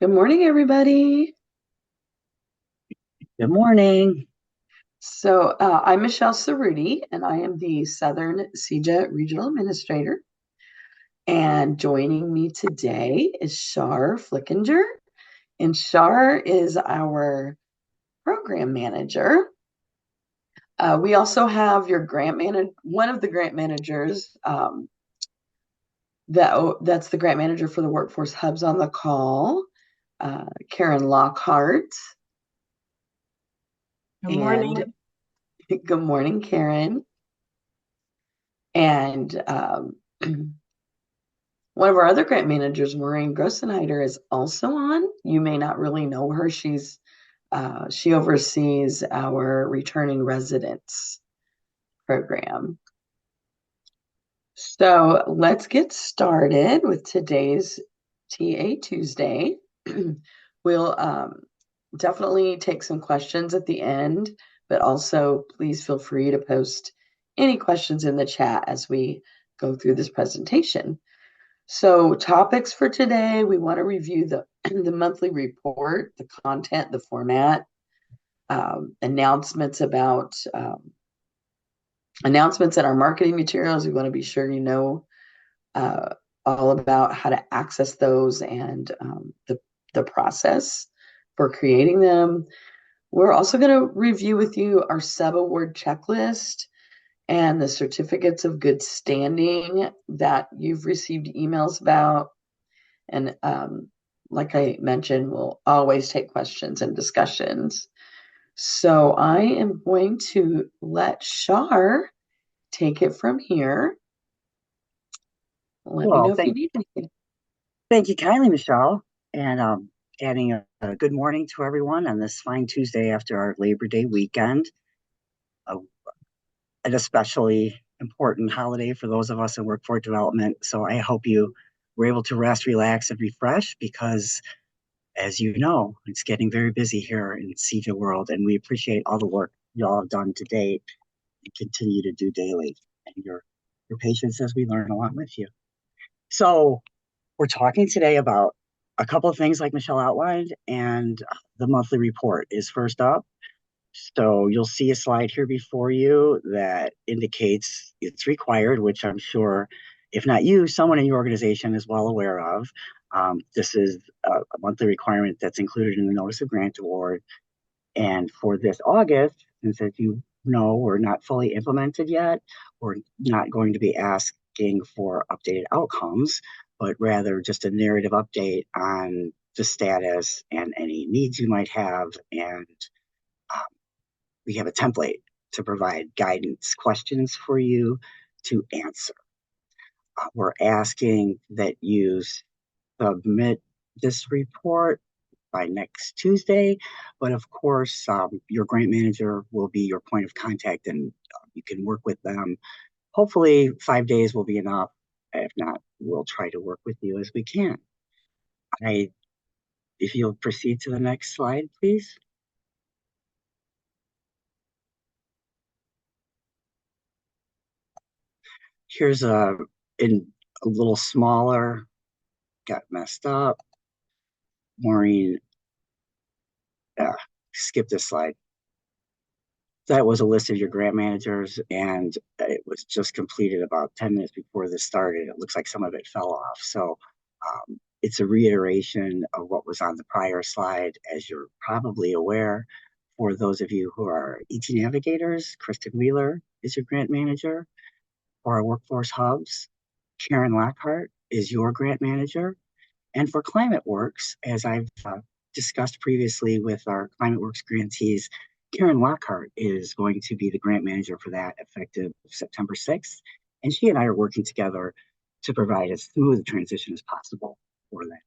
Good morning, everybody. Good morning. I'm Michelle Cerruti, and I am the Southern CEJA Regional Administrator. And joining me today is Shar Flickinger. And Shar is our program manager. We also have your grant manager, one of the grant managers, that's the grant manager for the Workforce Hubs on the call, Karen Lockhart. Good And morning. good morning, Karen. And one of our other grant managers, Maureen Grossenheider, is also on. You may not really know her. She oversees our returning residents program. So let's get started with today's TA Tuesday. We'll definitely take some questions at the end, but also please feel free to post any questions in the chat as we go through this presentation. So topics for today, we want to review the monthly report, the content, the format, announcements in our marketing materials. We want to be sure you know all about how to access those and the process for creating them. We're also going to review with you our sub-award checklist and the certificates of good standing that you've received emails about. And like I mentioned, we'll always take questions and discussions. So I am going to let Shar take it from here. Let me know Well, if you need anything. thank you kindly, Michelle, and adding a good morning to everyone on this fine Tuesday after our Labor Day weekend, uh, an especially important holiday for those of us in workforce development. So I hope you were able to rest, relax, and refresh because, as you know, it's getting very busy here in CEJA world, and we appreciate all the work y'all have done to date and continue to do daily, and your patience as we learn along with you. So we're talking today about a couple of things like Michelle outlined, and the monthly report is first up. So you'll see a slide here before you that indicates it's required, which I'm sure, if not you, someone in your organization is well aware of. This is a monthly requirement that's included in the Notice of Grant Award. And for this August, since as you know, we're not fully implemented yet, we're not going to be asking for updated outcomes, but rather just a narrative update on the status and any needs you might have. And um, we have a template to provide guidance questions for you to answer. We're asking that you submit this report by next Tuesday. But of course, your grant manager will be your point of contact and you can work with them. Hopefully, 5 days will be enough. If not, we'll try to work with you as we can. I, if you'll proceed to the next slide, please. Here's in a little smaller, got messed up. Maureen, skip this slide. That was a list of your grant managers, and it was just completed about 10 minutes before this started. It looks like some of it fell off. So it's a reiteration of what was on the prior slide. As you're probably aware, for those of you who are ET navigators, Kristen Wheeler is your grant manager. For our workforce hubs, Karen Lockhart is your grant manager. And for Climate Works, as I've discussed previously with our Climate Works grantees, Karen Lockhart is going to be the grant manager for that effective September 6th. And she and I are working together to provide as smooth a transition as possible for that.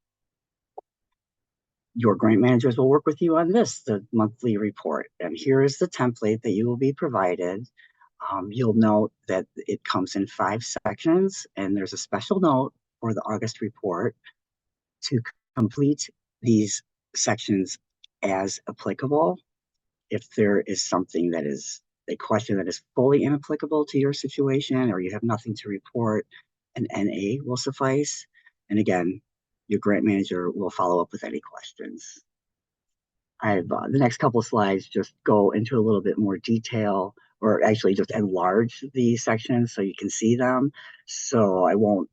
Your grant managers will work with you on this, the monthly report. And here is the template that you will be provided. You'll note that it comes in 5 sections, and there's a special note for the August report to complete these sections as applicable. If there is something that is a question that is fully inapplicable to your situation or you have nothing to report, an NA will suffice. And again, your grant manager will follow up with any questions. I've the next couple of slides just go into a little bit more detail, or actually just enlarge the sections so you can see them. So I won't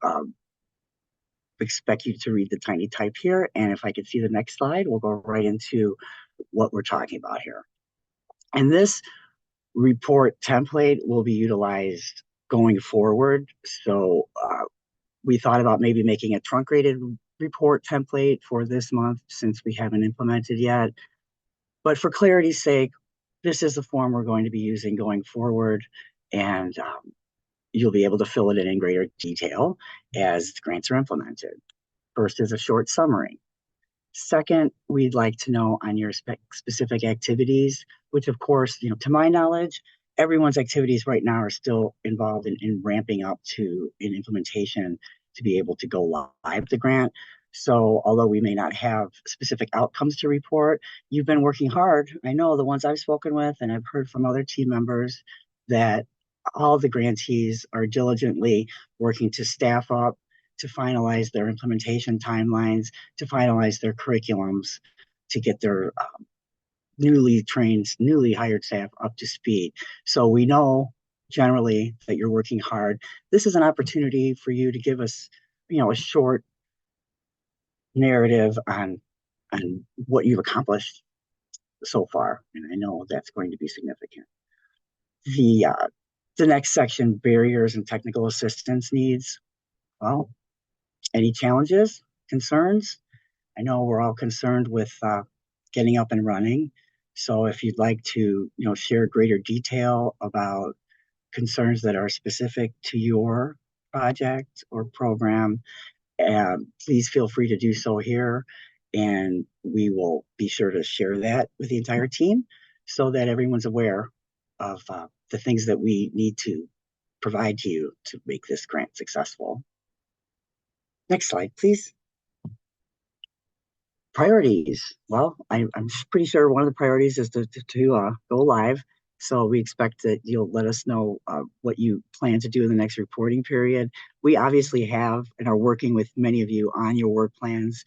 expect you to read the tiny type here. And if I could see the next slide, we'll go right into what we're talking about here. And this report template will be utilized going forward. So we thought about maybe making a truncated report template for this month since we haven't implemented yet. But for clarity's sake, this is the form we're going to be using going forward, and you'll be able to fill it in greater detail as grants are implemented. First is a short summary. Second, we'd like to know on your specific activities, which of course, to my knowledge, everyone's activities right now are still involved in ramping up to an implementation to be able to go live the grant. So although we may not have specific outcomes to report, you've been working hard. I know the ones I've spoken with, and I've heard from other team members that all the grantees are diligently working to staff up, to finalize their implementation timelines, to finalize their curriculums, to get their newly trained, newly hired staff up to speed. So we know generally that you're working hard. This is an opportunity for you to give us, a short narrative on what you've accomplished so far, and I know that's going to be significant. The next section, barriers and technical assistance needs. Well, any challenges, concerns? I know we're all concerned with getting up and running. So if you'd like to, share greater detail about concerns that are specific to your project or program, please feel free to do so here. And we will be sure to share that with the entire team so that everyone's aware of the things that we need to provide to you to make this grant successful. Next slide, please. Priorities. Well, I'm pretty sure one of the priorities is to go live. So we expect that you'll let us know what you plan to do in the next reporting period. We obviously have and are working with many of you on your work plans.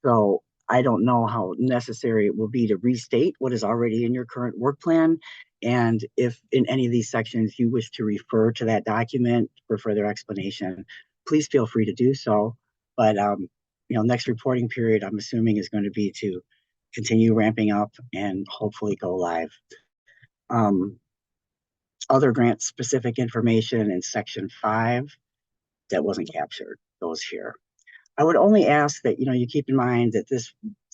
So I don't know how necessary it will be to restate what is already in your current work plan. And if in any of these sections you wish to refer to that document for further explanation, please feel free to do so. But next reporting period, I'm assuming, is going to be to continue ramping up and hopefully go live. Other grant specific information in section 5 that wasn't captured goes here. I would only ask that you keep in mind that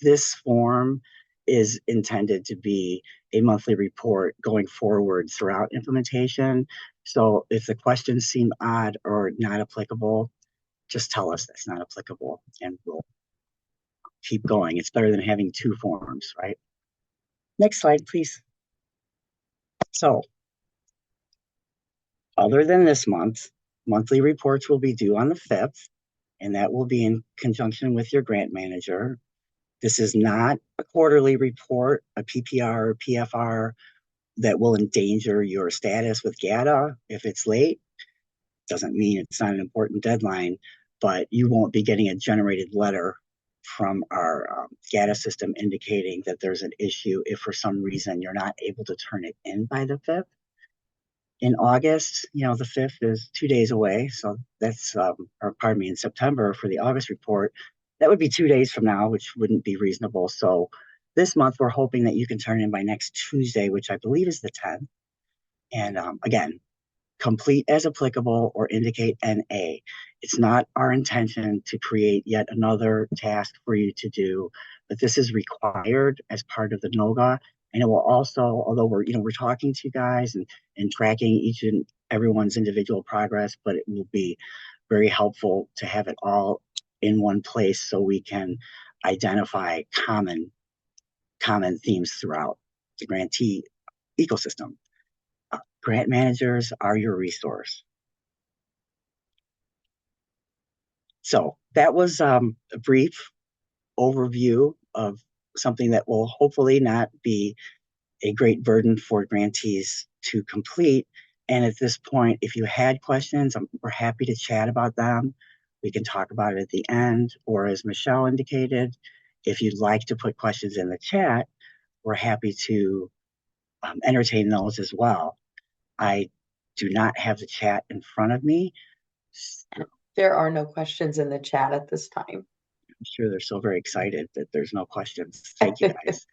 this form is intended to be a monthly report going forward throughout implementation. So if the questions seem odd or not applicable, just tell us that's not applicable and we'll keep going. It's better than having two forms, right? Next slide, please. So other than this month, monthly reports will be due on the 5th, and that will be in conjunction with your grant manager. This is not a quarterly report, a PPR or PFR that will endanger your status with GATA if it's late. Doesn't mean it's not an important deadline, but you won't be getting a generated letter from our GATA system indicating that there's an issue if for some reason you're not able to turn it in by the 5th. In August, the 5th is 2 days away. So that's, in September for the August report, that would be 2 days from now, which wouldn't be reasonable. So this month, we're hoping that you can turn in by next Tuesday, which I believe is the 10th. And again, complete as applicable or indicate NA. It's not our intention to create yet another task for you to do, but this is required as part of the NOGA. And it will also, although we're talking to you guys and tracking each and everyone's individual progress, but it will be very helpful to have it all in one place so we can identify common themes throughout the grantee ecosystem. Grant managers are your resource. So that was a brief overview of something that will hopefully not be a great burden for grantees to complete. And at this point, if you had questions, we're happy to chat about them. We can talk about it at the end, or as Michelle indicated, if you'd like to put questions in the chat, we're happy to entertain those as well. I do not have the chat in front of me. So There are no questions in the chat at this time. I'm sure they're so very excited that there's no questions. Thank you guys.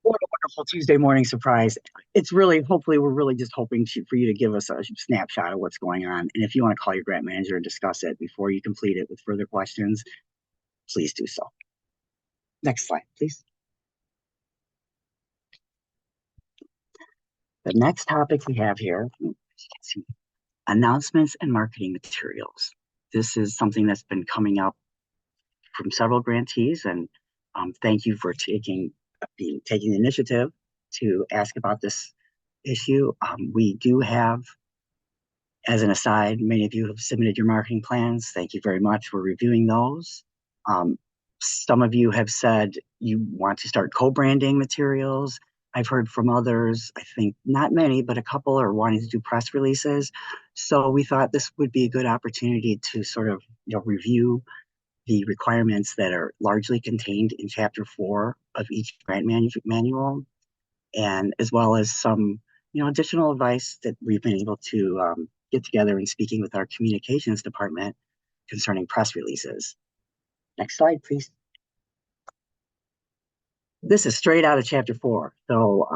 What a wonderful Tuesday morning surprise. It's really, hopefully, we're really just hoping for you to give us a snapshot of what's going on. And if you want to call your grant manager and discuss it before you complete it with further questions, please do so. Next slide, please. The next topic we have here, announcements and marketing materials. This is something that's been coming up from several grantees, and thank you for taking the initiative to ask about this issue. We do have, as an aside, many of you have submitted your marketing plans. Thank you very much. We're reviewing those. Some of you have said you want to start co-branding materials. I've heard from others, I think not many, but a couple are wanting to do press releases. So we thought this would be a good opportunity to sort of review the requirements that are largely contained in Chapter 4 of each grant manual, and as well as some additional advice that we've been able to get together in speaking with our communications department concerning press releases. Next slide, please. This is straight out of Chapter 4. So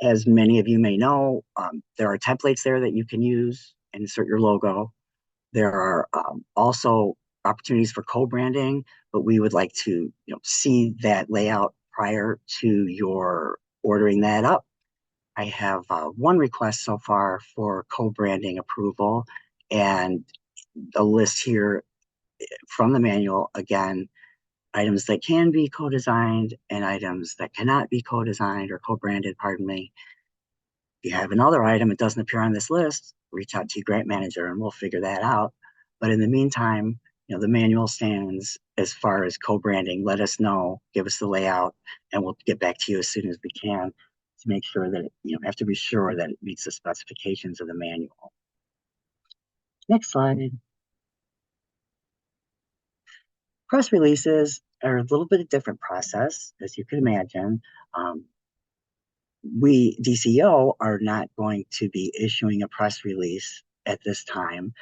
as many of you may know, there are templates there that you can use and insert your logo. There are also opportunities for co-branding, but we would like to see that layout prior to your ordering that up. I have one request so far for co-branding approval, and a list here from the manual, again, items that can be co-designed and items that cannot be co-designed or co-branded, pardon me. If you have another item that doesn't appear on this list, reach out to your grant manager and we'll figure that out. But in the meantime, the manual stands as far as co-branding. Let us know, give us the layout, and we'll get back to you as soon as we can to make sure that have to be sure that it meets the specifications of the manual. Next slide. Press releases are a little bit of different process, as you can imagine. We, DCO, are not going to be issuing a press release at this time,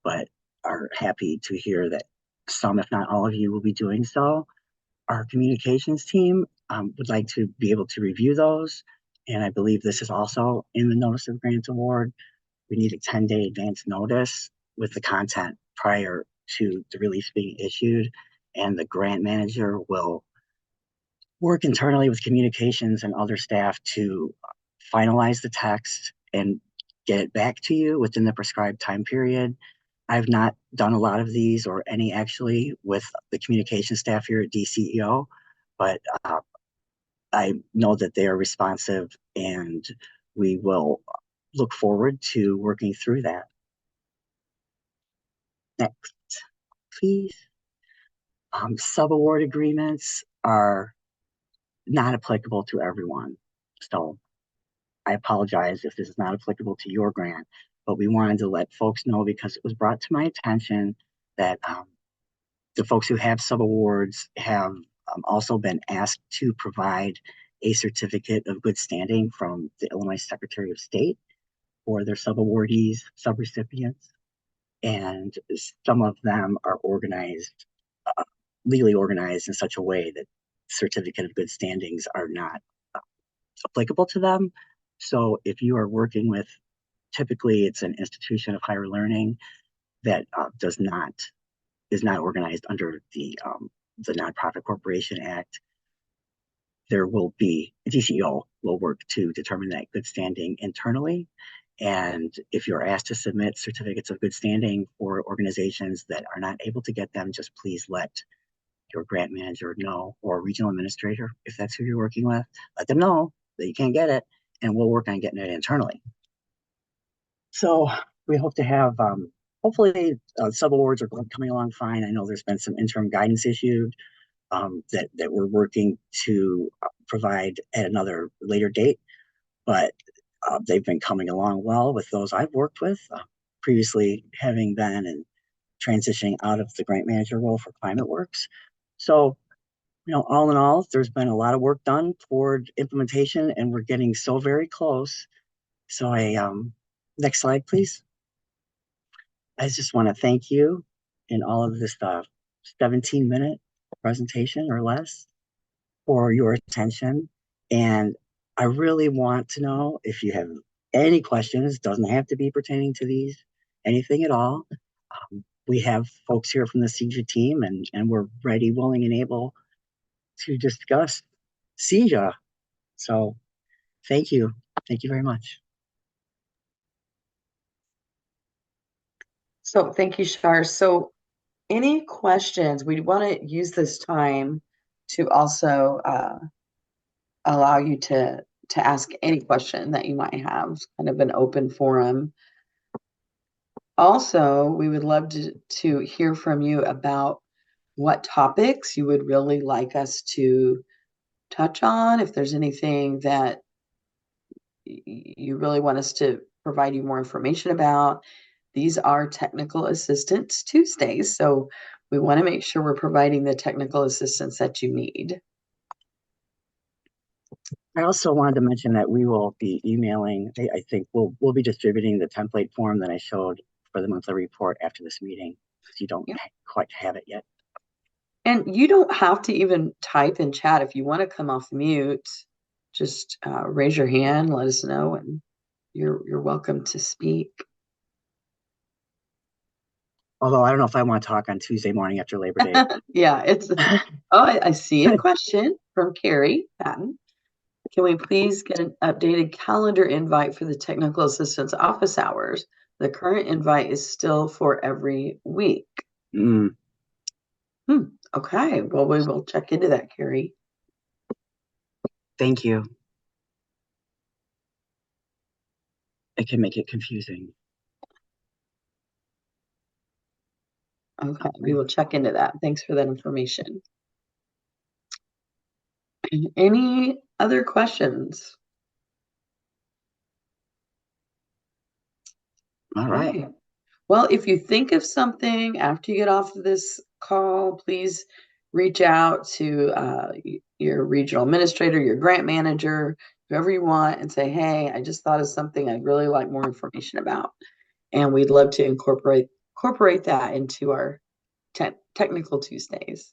but are happy to hear that some, if not all of you, will be doing so. Our communications team would like to be able to review those, and I believe this is also in the Notice of Grant Award. We need a 10-day advance notice with the content prior to the release being issued, and the grant manager will work internally with communications and other staff to finalize the text and get it back to you within the prescribed time period. I've not done a lot of these or any actually with the communication staff here at DCEO, but I know that they are responsive and we will look forward to working through that. Next, please. Subaward agreements are not applicable to everyone. So I apologize if this is not applicable to your grant, but we wanted to let folks know because it was brought to my attention that the folks who have subawards have also been asked to provide a certificate of good standing from the Illinois Secretary of State for their subawardees, subrecipients, and some of them are organized, legally organized in such a way that certificate of good standings are not applicable to them. So if you are working with, typically it's an institution of higher learning that is not organized under the Nonprofit Corporation Act, there will be, DCO will work to determine that good standing internally. And if you're asked to submit certificates of good standing for organizations that are not able to get them, just please let your grant manager know, or regional administrator, if that's who you're working with, let them know that you can't get it, and we'll work on getting it internally. So we hope to have, hopefully, subawards are coming along fine. I know there's been some interim guidance issued that we're working to provide at another later date, but they've been coming along well with those I've worked with, previously having been transitioning out of the grant manager role for Climate Works. So, all in all, there's been a lot of work done toward implementation, and we're getting so very close. So next slide, please. I just want to thank you in all of this 17-minute presentation or less for your attention. And I really want to know if you have any questions. Doesn't have to be pertaining to these, anything at all. We have folks here from the CEJA team, and we're ready, willing, and able to discuss CEJA. So thank you. Thank you very much. So thank you, Shar. So any questions? We want to use this time to also allow you to ask any question that you might have, kind of an open forum. Also, we would love to hear from you about what topics you would really like us to touch on. If there's anything that you really want us to provide you more information about. These are Technical Assistance Tuesdays, so we want to make sure we're providing the technical assistance that you need. I also wanted to mention that we will be emailing. I think we'll be distributing the template form that I showed for the monthly report after this meeting, because you don't quite have it yet. And you don't have to even type in chat. If you want to come off mute, just raise your hand, let us know, and you're welcome to speak. Although I don't know if I want to talk on Tuesday morning after Labor Day. Yeah, it's. Oh, I see a question from Carrie Patton. Can we please get an updated calendar invite for the technical assistance office hours? The current invite is still for every week. Okay, well, we will check into that, Carrie. Thank you. It can make it confusing. Okay, we will check into that. Thanks for that information. Any other questions? All right. Okay. Well, if you think of something after you get off of this call, please reach out to your regional administrator, your grant manager, whoever you want, and say, hey, I just thought of something I'd really like more information about. And we'd love to incorporate that into our Technical Tuesdays.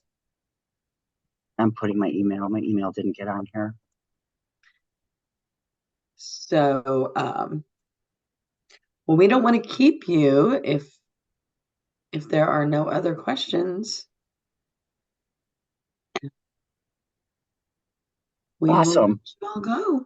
I'm putting my email. My email didn't get on here. So, well, we don't want to keep you if there are no other questions. We Awesome. will let you all go.